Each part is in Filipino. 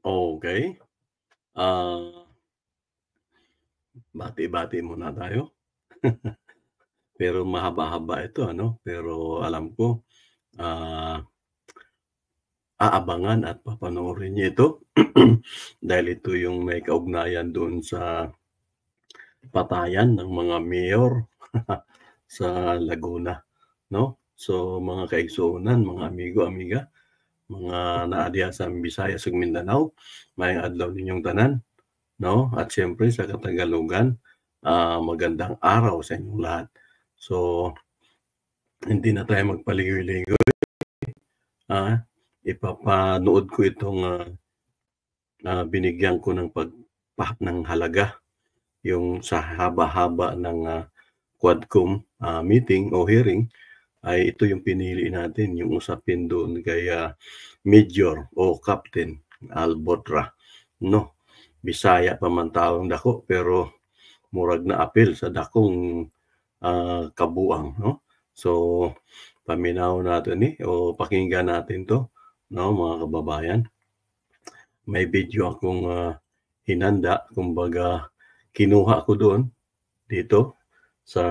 Okay. Ah, bati-bati muna tayo. Pero mahaba-haba ito ano, pero alam ko, ah, aabangan at papanoorin niyo ito dahil ito yung may kaugnayan doon sa patayan ng mga mayor sa Laguna, 'no? So, mga kaigsuonan, mga amigo, amiga, mga naa diha sa Visayas ug Mindanao, maayong adlaw ninyong tanan, 'no? At siyempre sa Katagalugan, magandang araw sa inyong lahat. So, hindi na tayo magpaligoy-ligoy, ipapanood ko itong, binigyan ko ng ng halaga, yung sa haba-haba ng, Quadcom, meeting o hearing ay ito yung pinili natin, yung usapin doon kay, Major o Captain Albotra, 'no? Bisaya pa man tawong dako pero murag na apil sa dakong, kabuang, 'no? So, paminaw natin ni o pakinggan natin 'to, 'no, mga kababayan. May video akong, hinanda kumbaga kinuha ko doon dito sa,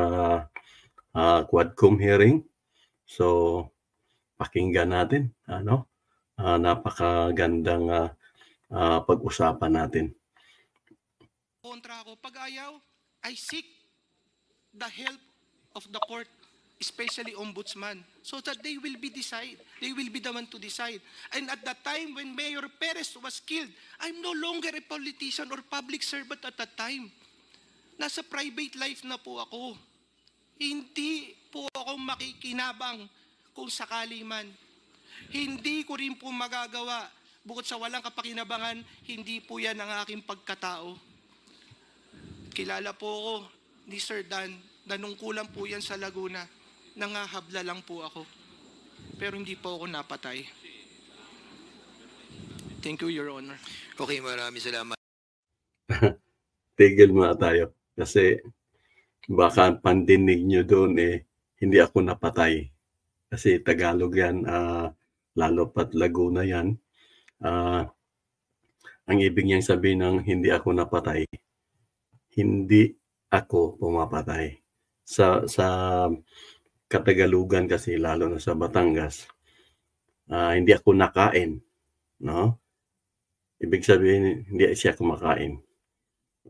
Quadcom hearing. So, pakinggan natin ano, napakagandang, pag-usapan natin. Kontra ako. Pag ayaw, I seek the help of the court, especially ombudsman, so that they will be the one to decide. And at that time when Mayor Perez was killed, I'm no longer a politician or public servant at that time. Nasa private life na po ako. Hindi po ako makikinabang kung sakali man. Hindi ko rin po magagawa. Bukod sa walang kapakinabangan, hindi po yan ang aking pagkatao. Kilala po ako ni Sir Dan, nanungkulan po yan sa Laguna. Nangahabla lang po ako. Pero hindi po ako napatay. Thank you, Your Honor. Okay, maraming salamat. Tigil muna tayo kasi baka pandinig nyo doon, hindi ako napatay. Kasi Tagalog yan, lalo pat Laguna yan. Ang ibig niyang sabihin ng hindi ako napatay, hindi ako pumapatay. Sa Katagalugan kasi lalo na sa Batangas, hindi ako nakain, no? Ibig sabihin hindi siya kumakain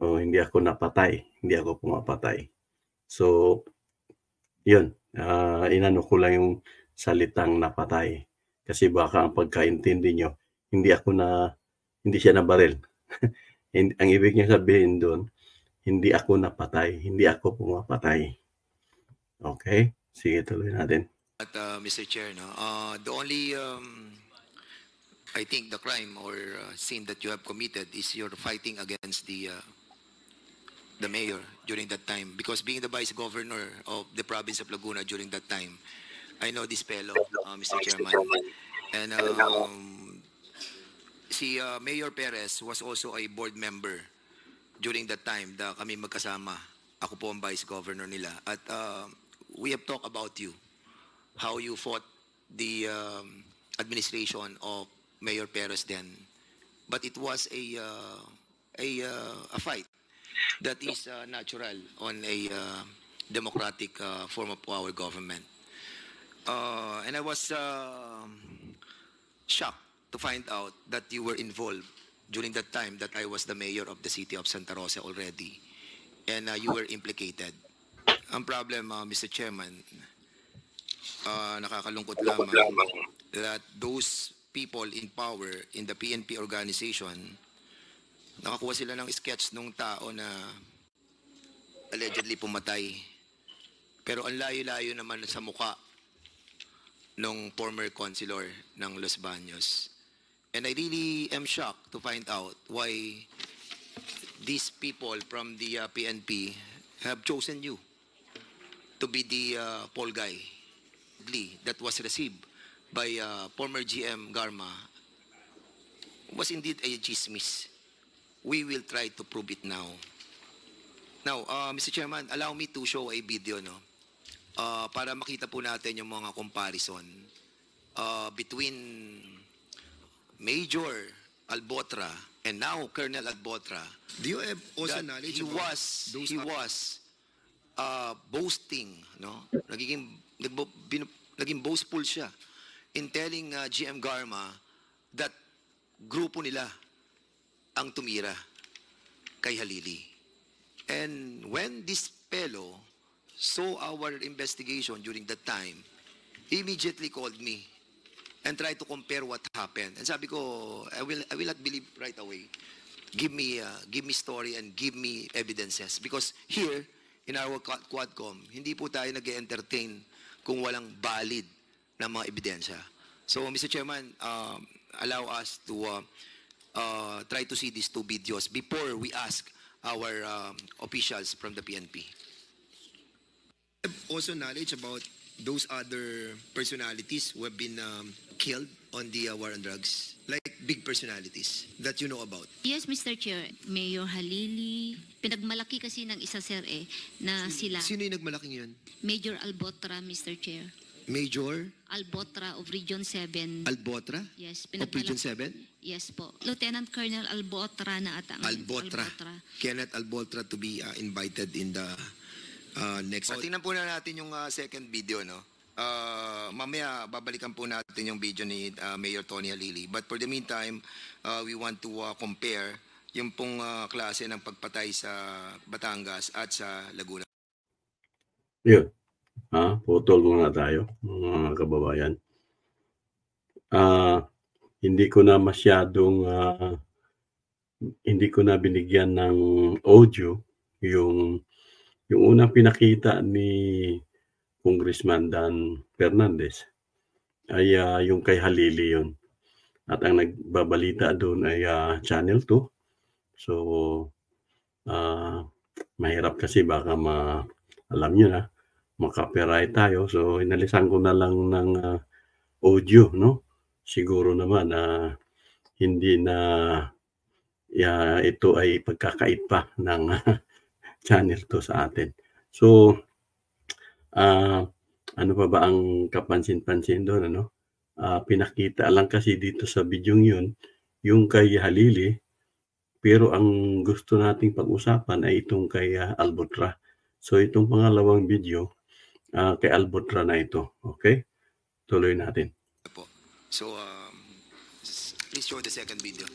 o hindi ako napatay, hindi ako pumapatay. So, yun, inano ko lang yung salitang napatay kasi baka ang pagkaintindi nyo, hindi siya nabaril. Ang ibig niya sabihin doon, hindi ako napatay, hindi ako pumapatay. Okay? Sige, tuloy natin. At Mr. Chair, no, the only I think the crime or sin that you have committed is you're fighting against the mayor during that time, because being the vice governor of the province of Laguna during that time, I know this fellow, Mr. Chairman, and si Mayor Perez was also a board member during that time da kami magkasama. Ako po ang vice governor nila. At we have talked about you, how you fought the administration of Mayor Perez then. But it was a fight that is natural on a democratic form of our government. And I was shocked to find out that you were involved during that time that I was the mayor of the city of Santa Rosa already, and you were implicated. Ang problem, Mr. Chairman, nakakalungkot lamang that those people in power in the PNP organization, nakakuha sila ng sketch nung tao na allegedly pumatay. Pero ang layo-layo naman sa muka nung former councilor ng Los Baños. And I really am shocked to find out why these people from the PNP have chosen you to be the poll guy that was received by former GM Garma was indeed a chismis. We will try to prove it now. Now, Mr. Chairman, allow me to show a video, no? Para makita po natin yung mga comparison between Major Albotra and now Colonel Albotra, Do you have also that knowledge he about was boasting, no? Naging boastful siya in telling GM Garma that grupo nila ang tumira kay Halili. And when this fellow saw our investigation during that time, he immediately called me and tried to compare what happened. And sabi ko, I will not believe right away. Give me story and give me evidences. Because here, in our Quadcom, hindi po tayo nag-entertain kung walang valid na mga ebidensya. So, Mr. Chairman, allow us to try to see these two videos before we ask our officials from the PNP. have also knowledge about those other personalities who have been killed on the war on drugs? Like big personalities that you know about? Yes, Mr. Chair. Mayor Halili, pinagmalaki kasi ng isa, sir, na sila. Sino yung nagmalaking yun? Major Albotra, Mr. Chair. Major Albotra of Region 7. Albotra? Yes, Of Region 7? Yes po. Lieutenant Colonel Albotra na ata. Albotra. Kenneth Albotra to be invited in the next... Tingnan po na natin yung second video, no? Mamaya babalikan po natin yung video ni Mayor Tony Halili. But for the meantime, we want to compare yung pong klase ng pagpatay sa Batangas at sa Laguna. Yun. Putol muna tayo, mga kababayan. Hindi ko na masyadong, hindi ko na binigyan ng audio yung unang pinakita ni Congressman Dan Fernandez ay yung kay Halili yun. At ang nagbabalita doon ay Channel 2. So, mahirap kasi baka alam nyo na, makapiright tayo. So, inalisan ko na lang ng audio, no? Siguro naman hindi na ito ay pagkakait pa ng Channel 2 sa atin. So, ano pa ba ang kapansin-pansin doon, ano? Pinakita lang kasi dito sa video yun, yung kay Halili, pero ang gusto nating pag-usapan ay itong kay Albotra. So, itong pangalawang video, kay Albotra na ito. Okay? Tuloy natin. So, please show the second video.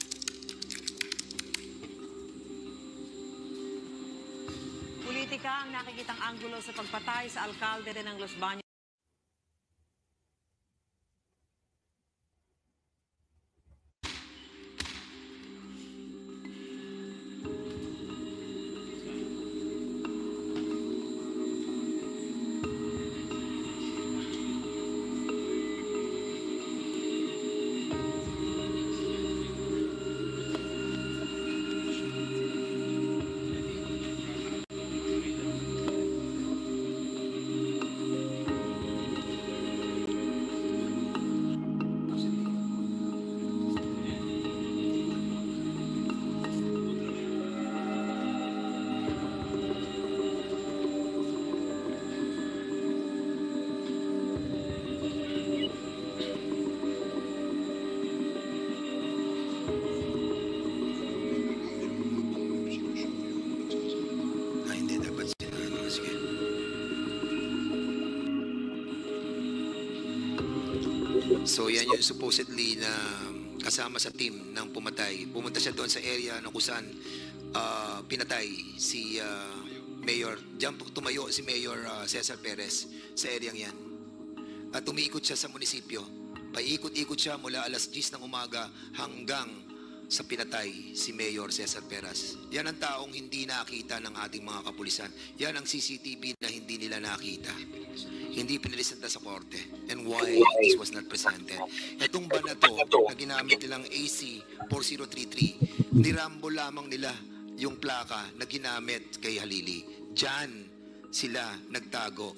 Politika ang nakikitang anggulo sa pagpatay sa alkalde ng Los Baños. Hindi dapat sige. So yan yung supposedly na kasama sa team ng pumatay. Pumunta siya doon sa area na kung saan pinatay si Mayor, diyan tumayo si Mayor Cesar Perez sa area yan. At umiikot siya sa munisipyo. Paikot-ikot siya mula alas 10 ng umaga hanggang sa pinatay si Mayor Cesar Perez. Yan ang taong hindi nakita ng ating mga kapulisan. Yan ang CCTV na hindi nila nakita. Hindi pinilisenta sa korte. And why this was not presented. Itong ban na to na ginamit nilang AC 4033, nirambol lamang nila yung plaka na ginamit kay Halili. Diyan sila nagtago.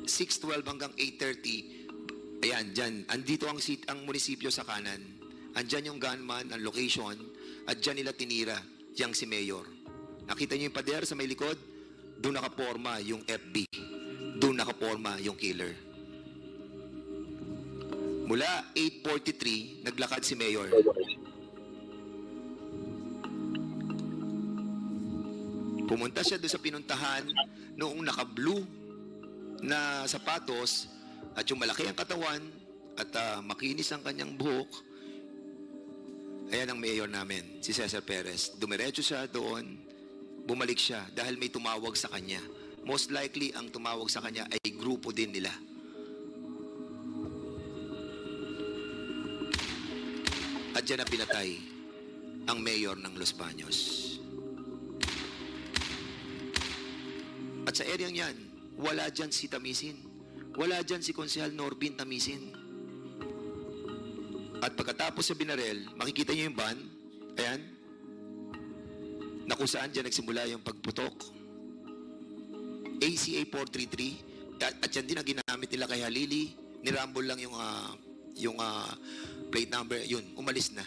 6:12 hanggang 8:30. Ayan, dyan. Andito ang munisipyo sa kanan. Andyan yung gunman, ang location, at dyan nila tinira yang si Mayor. Nakita niyo yung pader sa may likod? Doon nakaporma yung FB. Doon nakaporma yung killer. Mula 8:43, naglakad si Mayor. Pumunta siya doon sa pinuntahan noong naka-blue na sapatos at yung malaki ang katawan at makinis ang kanyang buhok. Ayan ang mayor namin, si Cesar Perez. Dumiretso siya doon, bumalik siya dahil may tumawag sa kanya. Most likely, ang tumawag sa kanya ay grupo din nila. At dyan na pinatay ang mayor ng Los Baños. At sa area yan, wala dyan si Tamisin. Wala dyan si Konsehal Norbin Tamisin. At pagkatapos sa binarel, makikita niyo yung van, ayan, na kung saan dyan nagsimula yung pagputok. ACA 433, at yan din ang ginamit nila kay Halili, nirambol lang yung plate number, yun, umalis na.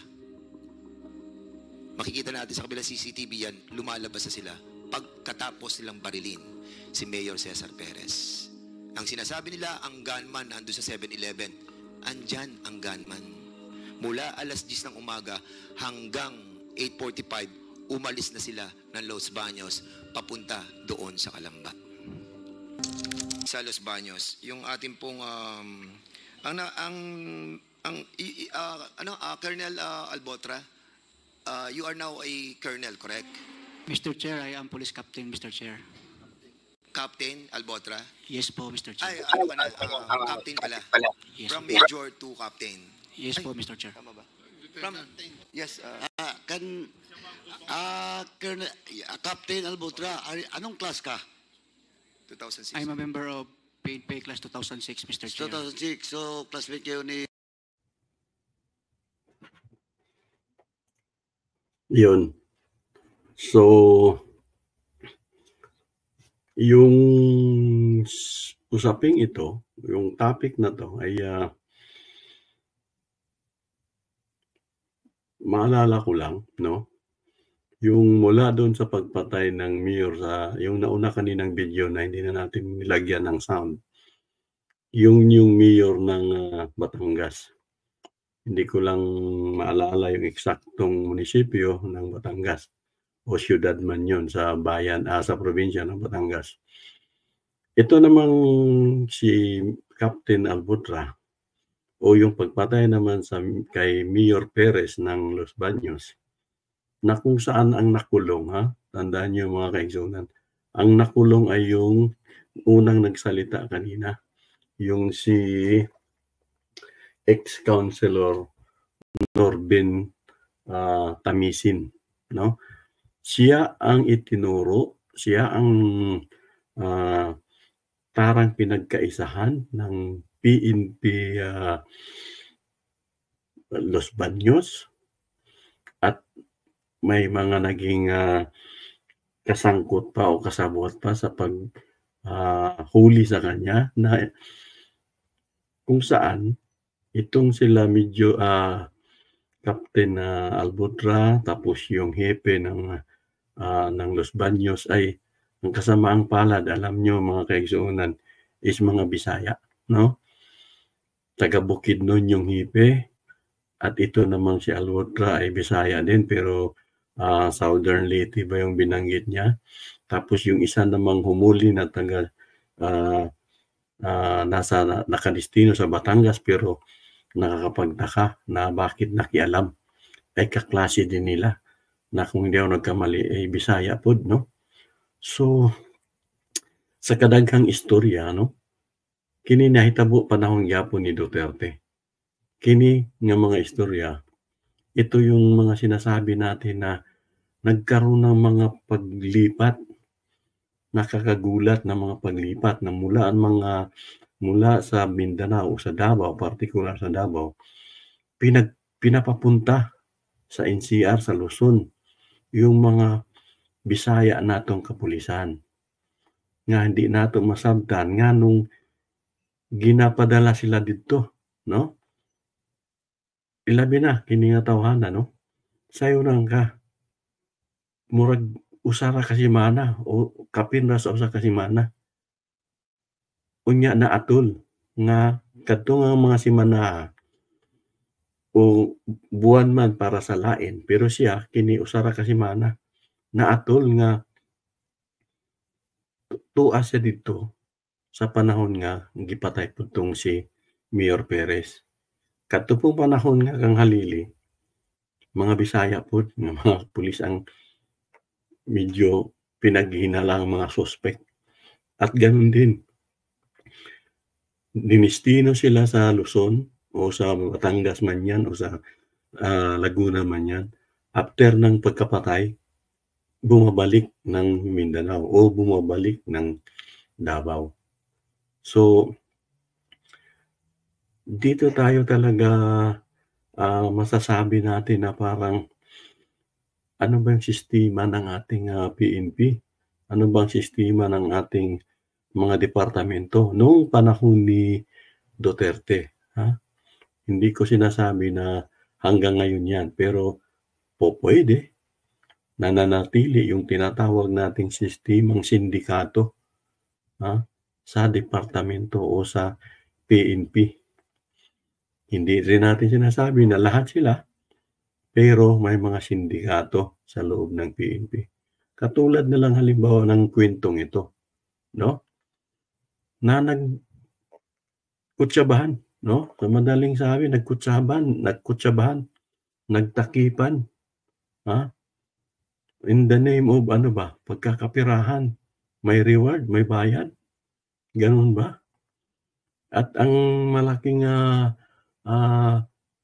Makikita natin sa kabilang CCTV yan, lumalabas na sila pagkatapos nilang barilin si Mayor Cesar Perez. Ang sinasabi nila, ang gunman nandun sa 7-Eleven. Andyan ang gunman. Mula alas 10 ng umaga hanggang 8:45, umalis na sila ng Los Baños papunta doon sa Calamba. Sa Los Baños, yung ating pong Colonel Albotra, you are now a colonel, correct? Mr. Chair, I am police captain, Mr. Chair. Captain Albotra? Yes po, Mr. Chair. Ay, ano ka na? Captain pala. Yes, From po. Major to Captain. Yes po, Mr. Chair. Tama ba? From, yes, Colonel, Captain Albotra, anong class ka? 2006. I'm a member of Paid Pay Class 2006, Mr. Chair. 2006, so classmate kayo ni... Yun. So, yung usaping ito, yung topic na to ay maalala ko lang, no? Yung mula doon sa pagpatay ng mayor sa, yung nauna kaninang video na hindi na natin nilagyan ng sound, yung mayor ng Batangas. Hindi ko lang maalala yung eksaktong munisipyo ng Batangas o siyudad man yun sa bayan, sa probinsya ng Batangas. Ito namang si Captain Albotra o yung pagpatay naman kay Mayor Perez ng Los Baños, na kung saan ang nakulong, ha? Tandaan niyo mga kaigsunan, ang nakulong ay yung unang nagsalita kanina, yung si ex-councilor Norbin Tamisin, no? Siya ang itinuro, siya ang parang pinagkaisahan ng PNP Los Baños at may mga naging kasangkot pa o kasabot pa sa paghuli sa kanya na kung saan itong sila medyo Captain Albotra tapos yung hepe ng Los Baños ay ang kasamaang palad, alam nyo mga kaigsuunan, is mga Bisaya, no? Taga Bukidnon yung hepe at ito namang si Albotra ay Bisaya din pero Southern Leyte ba yung binanggit niya. Tapos yung isa namang humuli na taga nakadestino sa Batangas pero nakakapagtaka na bakit nakialam ay kaklase din nila na kung hindi ako nagkamali ay Bisaya pod, no? So sa kadaghang istorya, no, kini nahitabo panahon gyapon ni Duterte. Kini nga mga istorya, ito yung mga sinasabi natin na nagkaroon ng mga paglipat, nakakagulat na mga paglipat na mula sa Mindanao, sa Davao, particular sa Davao, pinapapunta sa NCR, sa Luzon, yung mga Bisaya natong kapulisan. Nga hindi nato masabtan, nga nung ginapadala sila dito, no? Ilabi na, kini nga tawhana, no? Sayo nang ka, murag usara kasimana, o kapin ra sa usa kasimana. Unya na atol, nga kadto nga mga simana, o buwan man para sa lain, pero siya, kini usara kasimana, na atol nga tuas siya dito sa panahon nga gipatay pud tong si Mayor Perez. Kadto pong panahon nga kang halili, mga Bisaya pud nga mga pulis ang medyo pinaghinalang mga suspect. At ganun din, dinistino sila sa Luzon o sa Batangas man yan o sa Laguna man yan. After ng pagkapatay, bumabalik ng Mindanao o bumabalik ng Davao. So, dito tayo talaga masasabi natin na parang ano ba yung sistema ng ating PNP? Ano bang sistema ng ating mga departamento noong panahon ni Duterte? Hindi ko sinasabi na hanggang ngayon yan, pero pwede nananatili yung tinatawag nating sistemang sindikato sa departamento o sa PNP. Hindi rin natin sinasabi na lahat sila, pero may mga sindikato sa loob ng PNP. Katulad na lang halimbawa ng kwentong ito, no? Na nagkutsabahan, no? Sa madaling sabi, nagkutsabahan, nagtakipan, in the name of ano ba? Pagkakapirahan, may reward, may bayad. Ganun ba? At ang malaking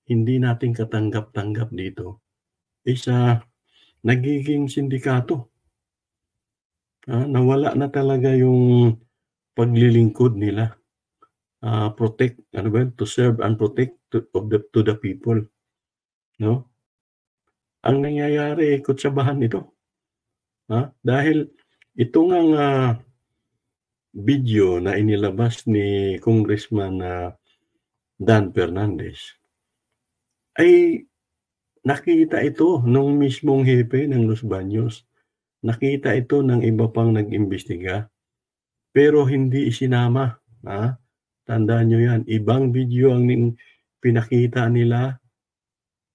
hindi natin katanggap-tanggap dito is nagiging sindikato. Nawala na talaga yung paglilingkod nila. Protect, to serve and protect to the people. No? Ang nangyayari, kutsabahan ito. Dahil ito ngang video na inilabas ni Congressman Dan Fernandez ay nakita ito nung mismong hepe ng Los Baños. Nakita ito ng iba pang nag-imbestiga. Pero hindi isinama. Tandaan nyo yan. Ibang video ang pinakita nila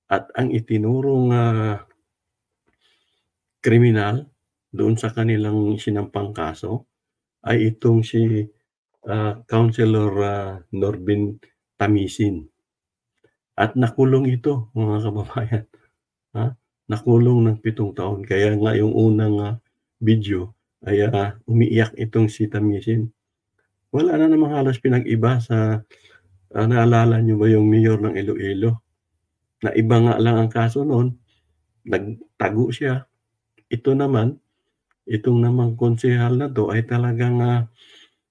at ang itinurong kriminal doon sa kanilang sinampang kaso ay itong si Councilor Norbin Tamisin. At nakulong ito, mga kababayan. Nakulong ng 7 taon. Kaya nga yung unang video ay umiiyak itong si Tamisin. Wala na namang halos pinag-iba sa naalala nyo ba yung mayor ng Iloilo? Na iba nga lang ang kaso noon, nagtago siya. Ito naman, itong namang konsehal na to ay talagang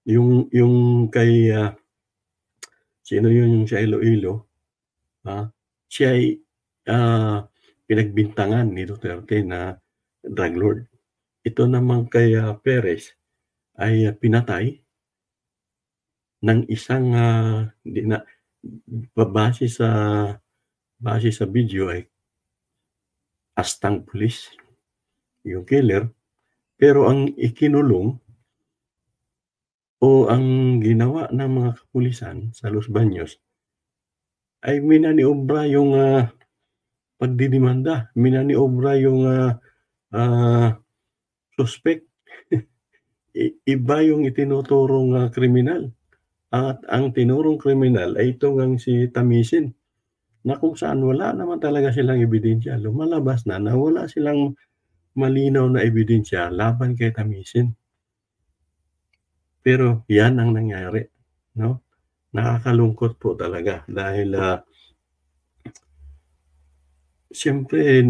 yung kay sino yun yung sa Iloilo, siya ay pinagbintangan ni Duterte na drug lord. Ito naman kay Perez ay pinatay ng isang base sa video ay astang pulis yung killer, pero ang ikinulong o ang ginawa ng mga kapulisan sa Los Baños ay minaniobra yung pagdidimanda, minaniobra yung suspect. Iba yung itinuturong kriminal. At ang tinurong kriminal ay ito ngang si Tamisin, na kung saan wala naman talaga silang ebidensya. Lumalabas na wala silang malinaw na ebidensya laban kay Tamisin. Pero yan ang nangyari, no? Nakakalungkot po talaga dahil siyempre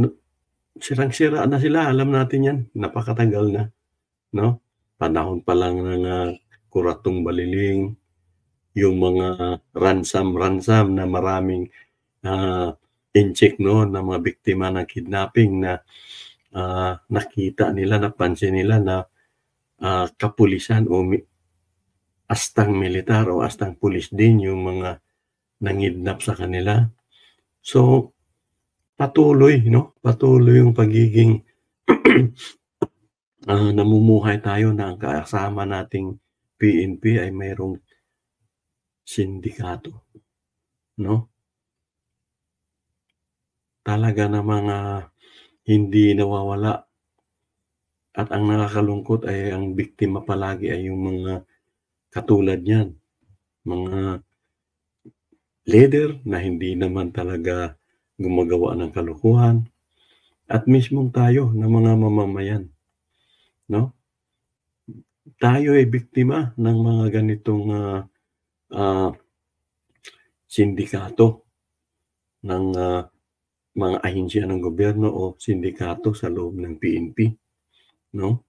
sirang-sira na sila, alam natin yan, napakatagal na, no? Panahon pa lang ng Kuratong Baliling, yung mga ransom na maraming in-check noon na mga biktima ng kidnapping na nakita nila, napansin nila na kapulisan o astang militar o astang pulis din yung mga nangidnap sa kanila. So, patuloy yung pagiging namumuhay tayo na ang kasama nating PNP ay mayroong sindikato, no? Talaga namang hindi nawawala At ang nakakalungkot ay ang biktima palagi ay yung mga katulad niyan, mga leader na hindi naman talaga gumagawa ng kalokohan at mismong tayo na mga mamamayan, no? Tayo ay biktima ng mga ganitong sindikato ng mga ahensya ng gobyerno o sindikato sa loob ng PNP, no?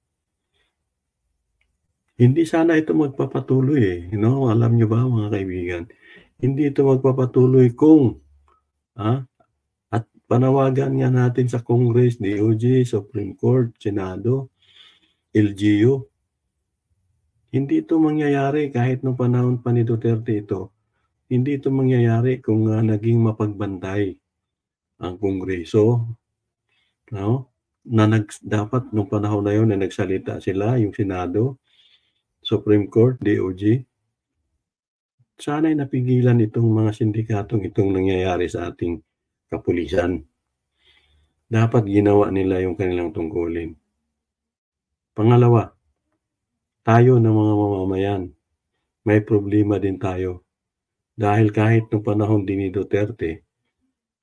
Hindi sana ito magpapatuloy, no? Alam niyo ba mga kaibigan, hindi ito magpapatuloy kung at panawagan nga natin sa Congress, DOJ, Supreme Court, Senado, LGU. Hindi ito mangyayari kahit nung panahon pa ni Duterte ito. Hindi ito mangyayari kung naging mapagbantay ang Kongreso, no? Dapat nung panahon na yun na nagsalita sila, yung Senado, Supreme Court, DOJ. Sana'y napigilan itong mga sindikatong itong nangyayari sa ating kapulisan. Dapat ginawa nila yung kanilang tungkulin. Pangalawa, tayo ng mga mamamayan, may problema din tayo. Dahil kahit nung panahon din ni Duterte,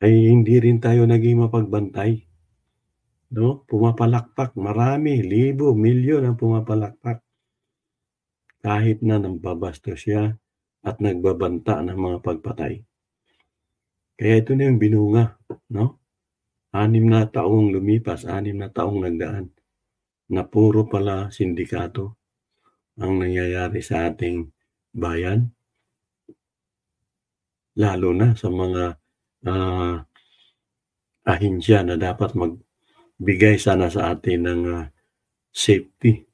ay hindi rin tayo naging mapagbantay. No? Pumapalakpak, marami, libo, milyon ang pumapalakpak. Kahit na nambabastos siya at nagbabanta ng mga pagpatay. Kaya ito na yung binunga, no? 6 na taong lumipas, 6 na taong nagdaan, na puro pala sindikato ang nangyayari sa ating bayan. Lalo na sa mga ahensya na dapat magbigay sana sa atin ng safety,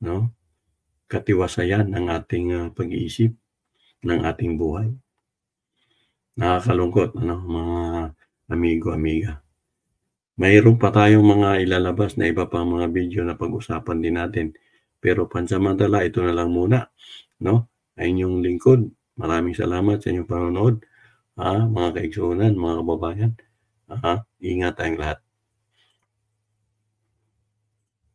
no? Katiwasayan ng ating pag-iisip, ng ating buhay. Nakakalungkot, ano, mga amigo-amiga. Mayroon pa tayong mga ilalabas na iba pang mga video na pag-usapan din natin. Pero pansamantala, ito na lang muna, no? Ay inyong lingkod. Maraming salamat sa inyong panonood, mga kaigsunan, mga kababayan. Ingat tayong lahat.